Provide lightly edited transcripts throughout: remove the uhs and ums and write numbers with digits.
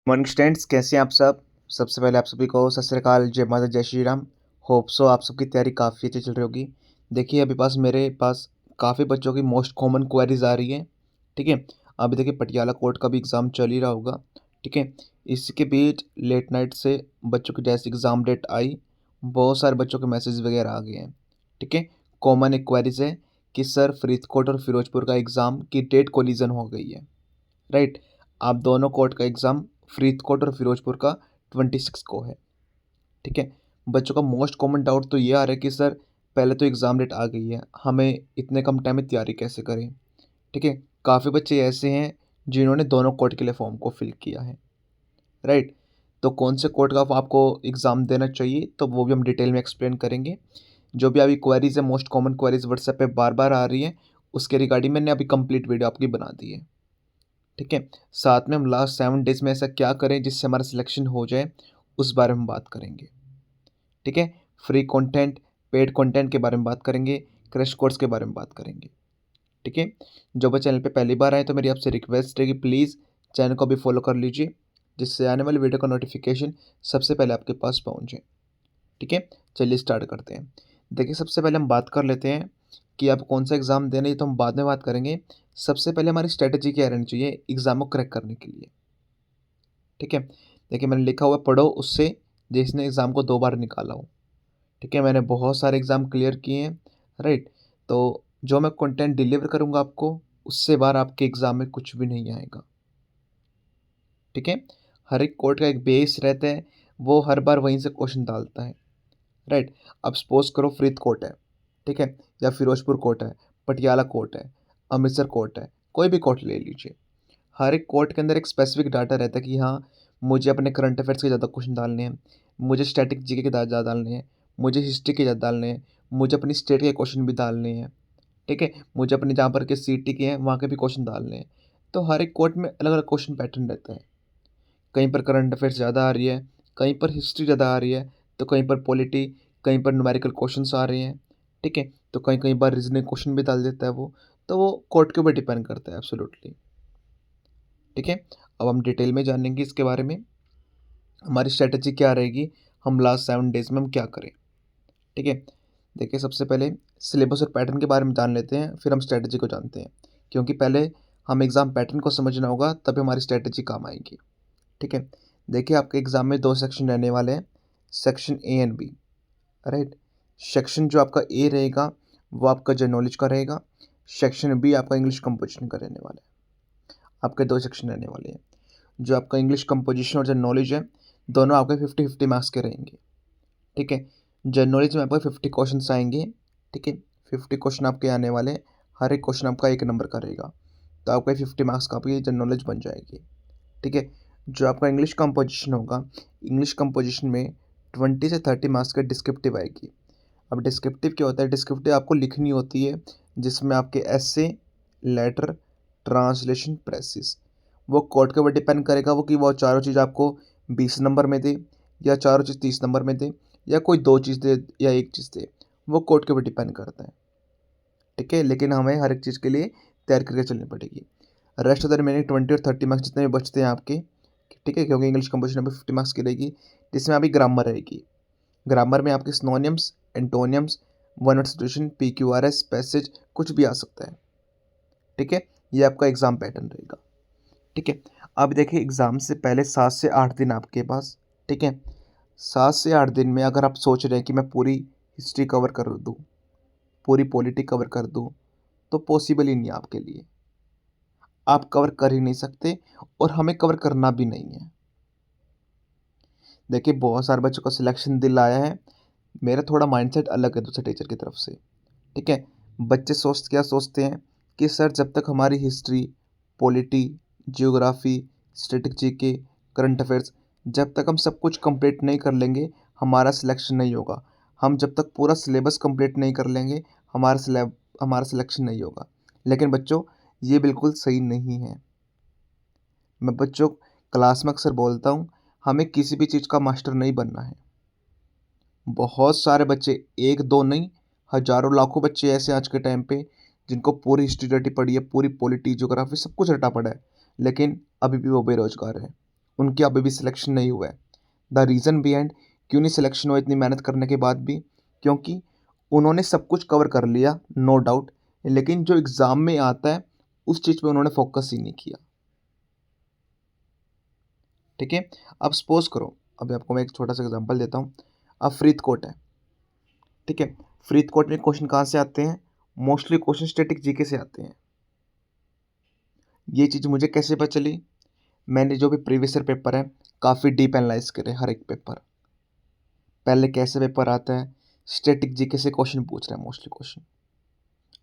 Morning students, कैसे हैं आप सब। सबसे पहले आप सभी को सत श्री अकाल, जय माता, जय श्री राम। होप सो आप सबकी तैयारी काफ़ी अच्छी चल रही होगी। देखिए अभी मेरे पास काफ़ी बच्चों की मोस्ट कॉमन क्वेरीज आ रही हैं। ठीक है, अभी देखिए पटियाला कोर्ट का भी एग्ज़ाम चल ही रहा होगा। ठीक है, इसके बीच लेट नाइट से बच्चों की जैसे एग्ज़ाम डेट आई, बहुत सारे बच्चों के मैसेज वगैरह आ गए हैं। ठीक है, कॉमन एक क्वेरीज है कि सर फरीदकोट और फिरोजपुर का एग्ज़ाम की डेट कोलिजन हो गई है। राइट, आप दोनों कोर्ट का एग्ज़ाम फरीदकोट और फिरोजपुर का 26 को है। ठीक है, बच्चों का मोस्ट कॉमन डाउट तो ये आ रहा है कि सर पहले तो एग्ज़ाम डेट आ गई है, हमें इतने कम टाइम में तैयारी कैसे करें। ठीक है, काफ़ी बच्चे ऐसे हैं जिन्होंने दोनों कोर्ट के लिए फॉर्म को फिल किया है। राइट, तो कौन से कोर्ट का आपको एग्ज़ाम देना चाहिए तो वो भी हम डिटेल में एक्सप्लेन करेंगे। जो भी अभी क्वेरीज है, मोस्ट कॉमन क्वेरीज व्हाट्सएप पे बार बार आ रही है, उसके रिगार्डिंग मैंने अभी कंप्लीट वीडियो आपकी बना दी है। ठीक है, साथ में हम लास्ट 7 डेज में ऐसा क्या करें जिससे हमारा सिलेक्शन हो जाए, उस बारे में बात करेंगे। ठीक है, फ्री कंटेंट, पेड कंटेंट के बारे में बात करेंगे, क्रैश कोर्स के बारे में बात करेंगे। ठीक है, जो बच्चे चैनल पे पहली बार आए तो मेरी आपसे रिक्वेस्ट है कि प्लीज़ चैनल को भी फॉलो कर लीजिए, जिससे आने वाली वीडियो का नोटिफिकेशन सबसे पहले आपके पास पहुँचे। ठीक है, चलिए स्टार्ट करते हैं। देखिए सबसे पहले हम बात कर लेते हैं कि आप कौन सा एग्ज़ाम देना है, ये तो हम बाद में बात करेंगे। सबसे पहले हमारी स्ट्रैटेजी क्या रहनी चाहिए एग्ज़ाम को क्रैक करने के लिए। ठीक है, देखिए मैंने लिखा हुआ है, पढ़ो उससे जिसने एग्ज़ाम को 2 बार निकाला हो। ठीक है, मैंने बहुत सारे एग्ज़ाम क्लियर किए हैं। राइट, तो जो मैं कंटेंट डिलीवर करूँगा आपको, उससे बाहर आपके एग्ज़ाम में कुछ भी नहीं आएगा। ठीक है, हर एक कोर्ट का एक बेस रहता है, वो हर बार वहीं से क्वेश्चन डालता है। राइट, अब सपोज करो फरीदकोट है, ठीक है, या फिरोजपुर कोर्ट है, पटियाला कोर्ट है, अमृतसर कोर्ट है, कोई भी कोर्ट ले लीजिए। हर एक कोर्ट के अंदर एक स्पेसिफिक डाटा रहता है कि हाँ, मुझे अपने करंट अफेयर्स के ज़्यादा क्वेश्चन डालने हैं, मुझे स्टैटिक जीके के ज़्यादा डालने हैं, मुझे हिस्ट्री के ज़्यादा डालने हैं, मुझे अपनी स्टेट के क्वेश्चन भी डालने हैं। ठीक है, मुझे अपने जहाँ पर के सीटी के हैं वहाँ के भी क्वेश्चन डालने हैं। तो हर एक कोर्ट में अलग अलग क्वेश्चन पैटर्न रहता है। कहीं पर करंट अफेयर्स ज़्यादा आ रही है, कहीं पर हिस्ट्री ज़्यादा आ रही है, तो कहीं पर पॉलिटी, कहीं पर न्यूमेरिकल क्वेश्चंस आ रहे हैं। ठीक है, तो कहीं कहीं बार रीजनिंग क्वेश्चन भी डाल देता है वो। तो वो कोर्ट के ऊपर डिपेंड करता है एब्सोल्युटली। ठीक है, अब हम डिटेल में जानेंगे इसके बारे में, हमारी स्ट्रैटेजी क्या रहेगी, हम लास्ट 7 डेज में हम क्या करें। ठीक है, देखिए सबसे पहले सिलेबस और पैटर्न के बारे में जान लेते हैं, फिर हम स्ट्रैटेजी को जानते हैं। क्योंकि पहले हम एग्ज़ाम पैटर्न को समझना होगा, तभी हमारी स्ट्रैटेजी काम आएगी। ठीक है, देखिए आपके एग्ज़ाम में 2 सेक्शन रहने वाले हैं, section A and B. Right, section जो आपका ए रहेगा वो आपका जनरल नॉलेज का रहेगा, सेक्शन बी आपका इंग्लिश कंपोजिशन का रहने वाला है। आपके 2 सेक्शन रहने वाले हैं। जो आपका इंग्लिश कंपोजिशन और जनरल नॉलेज है, दोनों आपके 50-50 मार्क्स के रहेंगे। ठीक है, जनरल नॉलेज में आपको 50 क्वेश्चंस आएंगे। ठीक है, 50 क्वेश्चन आपके आने वाले हैं, हर एक क्वेश्चन आपका 1 नंबर का रहेगा, तो आपका 50 मार्क्स का आपकी जनरल नॉलेज बन जाएगी। ठीक है, जो आपका इंग्लिश कंपोजिशन होगा, इंग्लिश कंपोजिशन में 20 से 30 मार्क्स का डिस्क्रिप्टिव आएगी। अब डिस्क्रिप्टिव क्या होता है, डिस्क्रिप्टिव आपको लिखनी होती है, जिसमें आपके एसे, लेटर, ट्रांसलेशन, प्रेसिस, वो कोर्ट के ऊपर डिपेंड करेगा वो कि वो चारों चीज़ आपको 20 नंबर में दे, या चारों चीज़ 30 नंबर में दे, या कोई 2 चीज़ दे या 1 चीज़ दे, वो कोर्ट के ऊपर डिपेंड करता है। ठीक है, लेकिन हमें हर एक चीज़ के लिए तैयार करके चलनी पड़ेगी। रेस्ट ऑफ द रिमेनिंग 20 और 30 मार्क्स जितने भी बचते हैं आपके, ठीक है, क्योंकि इंग्लिश कंपोजिशन में 50 मार्क्स की रहेगी, जिसमें अभी ग्रामर रहेगी। ग्रामर में आपके synonyms, एंटोनियम्स, one word substitution, PQRS, passage, कुछ भी आ सकता है। ठीक है, ये आपका एग्जाम पैटर्न रहेगा। ठीक है, अब देखिए एग्जाम से पहले 7 से 8 दिन आपके पास। ठीक है, 7 से 8 दिन में अगर आप सोच रहे हैं कि मैं पूरी हिस्ट्री कवर कर दूँ, पूरी पॉलिटी कवर कर दूँ, तो पॉसिबल ही नहीं है आपके लिए। आप कवर कर ही नहीं सकते, और हमें कवर करना भी नहीं है। देखिए बहुत सारे बच्चों का सिलेक्शन दिल आया है, मेरा थोड़ा माइंडसेट अलग है दूसरे टीचर की तरफ से। ठीक है, बच्चे क्या सोचते हैं कि सर जब तक हमारी history, polity, geography, static GK, current affairs, जब तक हम सब कुछ कंप्लीट नहीं कर लेंगे, हमारा सिलेक्शन नहीं होगा। हम जब तक पूरा सिलेबस कंप्लीट नहीं कर लेंगे, हमारा सिलेक्शन नहीं होगा। लेकिन बच्चों, ये बिल्कुल सही नहीं है। मैं बच्चों क्लास में अक्सर बोलता हूँ, हमें किसी भी चीज़ का मास्टर नहीं बनना है। बहुत सारे बच्चे, एक दो नहीं, हज़ारों लाखों बच्चे ऐसे आज के टाइम पे जिनको पूरी हिस्ट्री रटी पड़ी है, पूरी पॉलिटी, ज्योग्राफी सब कुछ रटा पड़ा है, लेकिन अभी भी वो बेरोजगार है। उनकी अभी भी सिलेक्शन नहीं हुआ है। द रीज़न बिहाइंड क्यों नहीं सिलेक्शन हुआ इतनी मेहनत करने के बाद भी, क्योंकि उन्होंने सब कुछ कवर कर लिया, नो डाउट, लेकिन जो एग्ज़ाम में आता है उस चीज़ पे उन्होंने फोकस ही नहीं किया। ठीक है, अब सपोज करो, अभी आपको मैं एक छोटा सा एग्जांपल देता हूँ। अब फरीदकोट है, ठीक है, फरीदकोट में क्वेश्चन कहाँ से आते हैं? मोस्टली क्वेश्चन स्टैटिक जीके से आते हैं। ये चीज़ मुझे कैसे पता चली? मैंने जो भी प्रीवियस ईयर पेपर है काफ़ी डीप एनालाइज करे हर एक पेपर। पहले कैसे पेपर आता है, स्टैटिक जीके से क्वेश्चन पूछ रहा है मोस्टली क्वेश्चन।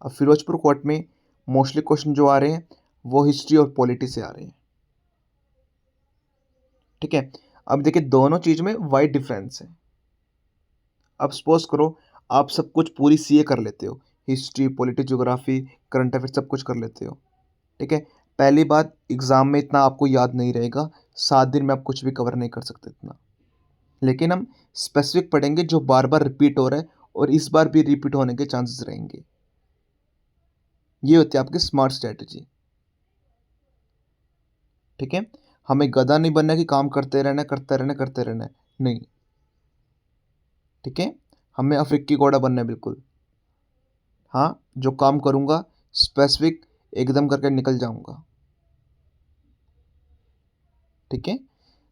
अब फिरोजपुर कोर्ट में मोस्टली क्वेश्चन जो आ रहे हैं वो हिस्ट्री और पॉलिटी से आ रहे हैं। ठीक है, अब देखिए दोनों चीज़ में वाइड डिफरेंस है। अब सपोज करो आप सब कुछ पूरी सीए कर लेते हो, history, polity, geography, current affair सब कुछ कर लेते हो। ठीक है, पहली बात एग्ज़ाम में इतना आपको याद नहीं रहेगा, 7 दिन में आप कुछ भी कवर नहीं कर सकते इतना। लेकिन हम स्पेसिफिक पढ़ेंगे जो बार बार रिपीट हो रहा है और इस बार भी रिपीट होने के चांसेस रहेंगे। ये होती है आपकी स्मार्ट स्ट्रेटजी। ठीक है, हमें गधा नहीं बनना कि काम करते रहना करते रहना करते रहना है, नहीं। ठीक है, हमें अफ्रीकी घोड़ा बनना है बिल्कुल। हाँ, जो काम करूँगा स्पेसिफिक एकदम करके निकल जाऊँगा। ठीक है,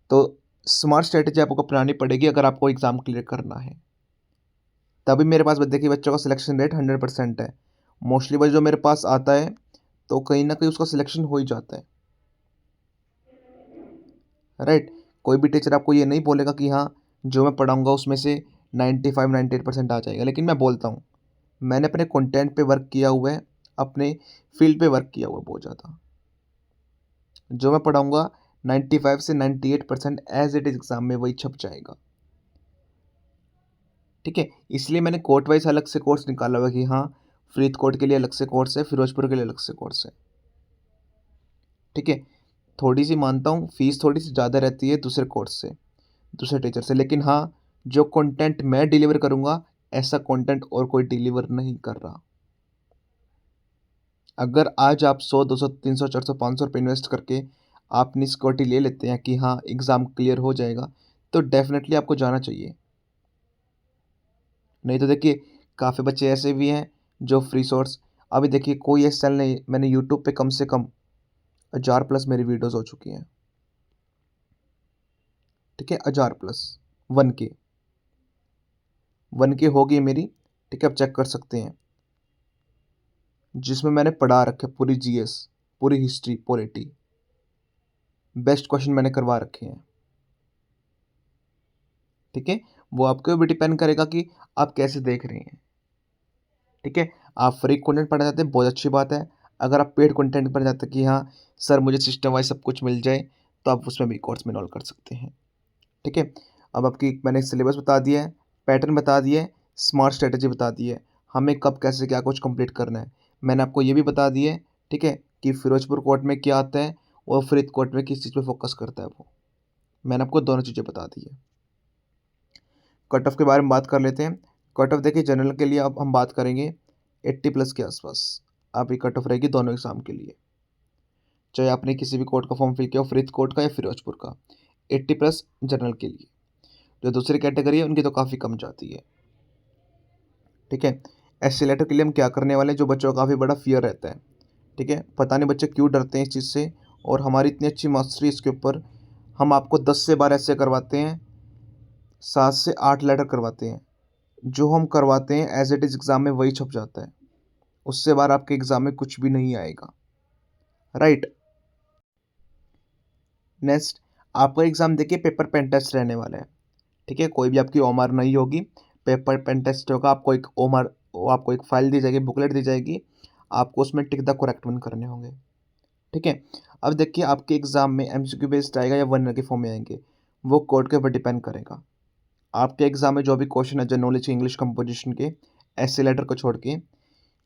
तो स्मार्ट स्ट्रेटजी आपको अपनानी पड़ेगी अगर आपको एग्ज़ाम क्लियर करना है। तभी मेरे पास देखिए बच्चों का सिलेक्शन रेट 100% है। मोस्टली बच्चा जो मेरे पास आता है तो कहीं ना कहीं उसका सिलेक्शन हो ही जाता है, राइट। कोई भी टीचर आपको ये नहीं बोलेगा कि हाँ जो मैं पढ़ाऊँगा उसमें से 95-98% आ जाएगा, लेकिन मैं बोलता हूँ मैंने अपने कंटेंट पे वर्क किया हुआ है, अपने फील्ड पे वर्क किया हुआ है बहुत ज़्यादा। जो मैं पढ़ाऊँगा 95 से 98% एज इट इज़ एग्ज़ाम में वही छप जाएगा। ठीक है, इसलिए मैंने कोर्ट वाइज अलग से कोर्स निकाला हुआ कि हाँ फरीदकोट के लिए अलग से कोर्स है, फिरोजपुर के लिए अलग से कोर्स है। ठीक है, थोड़ी सी मानता हूँ फीस थोड़ी सी ज़्यादा रहती है दूसरे कोर्स से, दूसरे टीचर से, लेकिन हाँ जो कंटेंट मैं डिलीवर करूँगा ऐसा कंटेंट और कोई डिलीवर नहीं कर रहा। अगर आज आप 100, 200, 300, 400, 500 रुपये इन्वेस्ट करके आपने सिक्योरिटी ले लेते हैं कि हाँ एग्ज़ाम क्लियर हो जाएगा, तो डेफिनेटली आपको जाना चाहिए। नहीं तो देखिए काफ़ी बच्चे ऐसे भी हैं जो फ्री सोर्स, अभी देखिए कोई ऐसा चैनल नहीं, मैंने यूट्यूब पे कम से कम 1000+ मेरी वीडियोस हो चुकी हैं। ठीक है, 1000+, 1K होगी मेरी। ठीक है, आप चेक कर सकते हैं, जिसमें मैंने पढ़ा रखे पूरी जीएस, पूरी हिस्ट्री, पॉलिटी, बेस्ट क्वेश्चन मैंने करवा रखे हैं। ठीक है, वो आपके ऊपर डिपेंड करेगा कि आप कैसे देख रहे हैं। ठीक है, आप फ्री कंटेंट पढ़ना चाहते हैं बहुत अच्छी बात है। अगर आप पेड कंटेंट पढ़ना चाहते हैं कि हाँ सर मुझे सिस्टम वाइज सब कुछ मिल जाए, तो आप उसमें भी कोर्स में इनरोल कर सकते हैं। ठीक है, अब आपकी मैंने सिलेबस बता दिया है, पैटर्न बता दिया है, स्मार्ट स्ट्रेटजी बता दी है, हमें कब कैसे क्या कुछ कंप्लीट करना है। मैंने आपको ये भी बता दिया है, ठीक है, कि फिरोजपुर कोर्ट में क्या आता है और फरीद कोर्ट में किस चीज़ पे फोकस करता है वो। मैंने आपको दोनों चीज़ें बता दी है। कट ऑफ के बारे में बात कर लेते हैं। कट ऑफ देखिए जनरल के लिए अब हम बात करेंगे 80+ के आसपास आपकी कट ऑफ रहेगी दोनों एग्ज़ाम के लिए। चाहे आपने किसी भी कोर्ट का फॉर्म फिल किया हो, फरीद कोर्ट का या फिरोजपुर का, 80+ जनरल के लिए। जो दूसरी कैटेगरी है उनकी तो काफ़ी कम जाती है। ठीक है, एससी लेटर के लिए हम क्या करने वाले हैं, जो बच्चों का काफ़ी बड़ा फियर रहता है। ठीक है, पता नहीं बच्चे क्यों डरते हैं इस चीज़ से, और हमारी इतनी अच्छी मास्टरी इसके ऊपर, हम आपको 10 से 12 ऐसे करवाते हैं, 7 से 8 लेटर करवाते हैं। जो हम करवाते हैं एज इट इज़ एग्ज़ाम में वही छप जाता है, उससे बाहर आपके एग्ज़ाम में कुछ भी नहीं आएगा, राइट। नेक्स्ट, आपका एग्ज़ाम देखिए पेपर पेन टेस्ट रहने वाला है। ठीक है, कोई भी आपकी ओमआर नहीं होगी, पेपर पेन टेस्ट होगा। आपको एक ओमआर, आपको एक फाइल दी जाएगी, बुकलेट दी जाएगी, आपको उसमें टिक द करेक्ट वन करने होंगे। ठीक है, अब देखिए आपके एग्ज़ाम में एमसीक्यू बेस्ड आएगा या 1 ईयर के फॉर्म में आएंगे, वो कोड के ऊपर डिपेंड करेगा। आपके एग्ज़ाम में जो भी क्वेश्चन है जनरल नॉलेज के, इंग्लिश कंपोजिशन के, ऐसे लेटर को छोड़ के,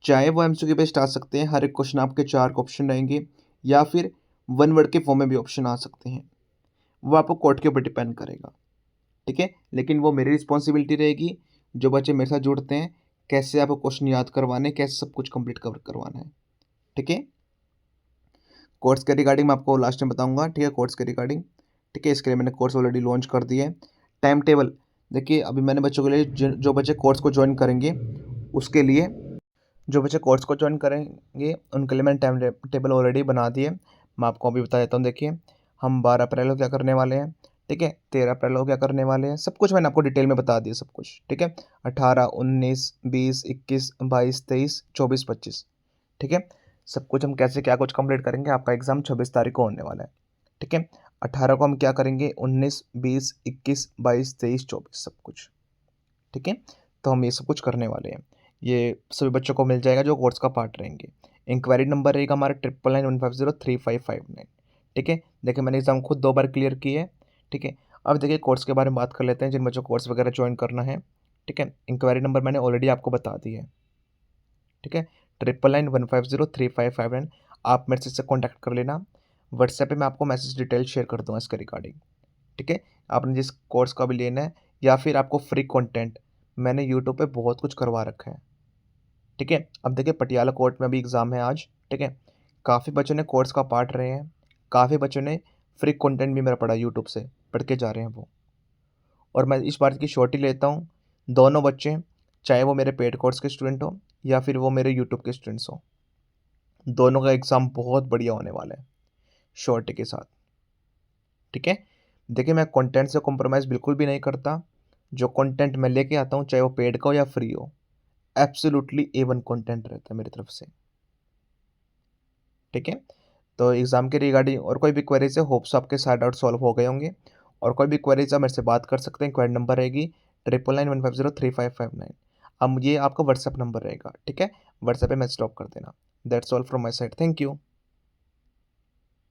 चाहे वो एमसीक्यू बेस्ड आ सकते हैं, हर एक क्वेश्चन आपके 4 ऑप्शन रहेंगे, या फिर 1 वर्ड के फॉर्म में भी ऑप्शन आ सकते हैं, वो आपको कोड के ऊपर डिपेंड करेगा। ठीक है, लेकिन वो मेरी रिस्पॉन्सिबिलिटी रहेगी, जो बच्चे मेरे साथ जुड़ते हैं, कैसे आपको क्वेश्चन याद करवाने, कैसे सब कुछ कंप्लीट कवर करवाना है। ठीक है, कोर्स के रिगार्डिंग मैं आपको लास्ट में बताऊंगा। ठीक है, कोर्स के रिगार्डिंग ठीक है, इसके लिए मैंने कोर्स ऑलरेडी लॉन्च कर दिया है। टाइम टेबल देखिए, अभी मैंने बच्चों के लिए जो बच्चे कोर्स को ज्वाइन करेंगे उसके लिए, जो बच्चे कोर्स को ज्वाइन करेंगे उनके लिए मैंने टाइम टेबल ऑलरेडी बना दिया है। मैं आपको अभी बता देता हूँ। देखिए, हम 12 अप्रैल को क्या करने वाले हैं, ठीक है, 13 अप्रैल को क्या करने वाले हैं, सब कुछ मैंने आपको डिटेल में बता दिया सब कुछ, ठीक है। 18, 19, 20, 21, 22, 23, 24, 25, ठीक है, सब कुछ हम कैसे क्या कुछ कंप्लीट करेंगे। आपका एग्ज़ाम 26 तारीख को होने वाला है, ठीक है। 18 को हम क्या करेंगे, 19, 20, 21, 22, 23, 24 सब कुछ, ठीक है। तो हम ये सब कुछ करने वाले हैं। ये सभी बच्चों को मिल जाएगा जो कोर्स का पार्ट रहेंगे। इंक्वायरी नंबर रहेगा हमारा 9915035559, ठीक है। देखिए, मैंने एग्ज़ाम खुद 2 बार क्लियर की है, ठीक है। अब देखिए, कोर्स के बारे में बात कर लेते हैं, जिन बच्चों को कोर्स वगैरह ज्वाइन करना है, ठीक है। इंक्वायरी नंबर मैंने ऑलरेडी आपको बता दी है, ठीक है, 9915035559। आप मेरे से कॉन्टैक्ट कर लेना। व्हाट्सएप पे मैं आपको मैसेज डिटेल शेयर कर दूँगा इसके रिगार्डिंग, ठीक है। आपने जिस कोर्स का भी लेना है या फिर आपको फ्री कंटेंट, मैंने यूट्यूब पे बहुत कुछ करवा रखा है, ठीक है। अब देखिए, पटियाला कोर्ट में भी एग्ज़ाम है आज, ठीक है। काफ़ी बच्चों ने कोर्स का पार्ट रहे हैं, काफ़ी बच्चों ने फ्री कंटेंट भी मेरा पढ़ा यूट्यूब से, पढ़ के जा रहे हैं वो। और मैं इस बात की श्योरिटी लेता हूँ, दोनों बच्चे, चाहे वो मेरे पेड कोर्स के स्टूडेंट हों या फिर वो मेरे यूट्यूब के स्टूडेंट्स हों, दोनों का एग्ज़ाम बहुत बढ़िया होने वाला है, श्योरिटी के साथ, ठीक है। देखिए, मैं कंटेंट से कॉम्प्रोमाइज़ बिल्कुल भी नहीं करता। जो कंटेंट मैं लेके आता हूँ, चाहे वो पेड का हो या फ्री हो, एब्सोल्युटली A1 कंटेंट रहता है मेरी तरफ से, ठीक है। तो एग्ज़ाम के रिगार्डिंग और कोई भी क्वेरीज़ है, होप्स आपके सारे डाउट सॉल्व हो गए होंगे। और कोई भी क्वेरीज़ आप मेरे से बात कर सकते हैं। क्वेरी नंबर रहेगी 9991503559। अब ये आपका व्हाट्सएप नंबर रहेगा, ठीक है। व्हाट्सएप पे मैसेज ड्रॉप कर देना। That's all from my side. Thank you.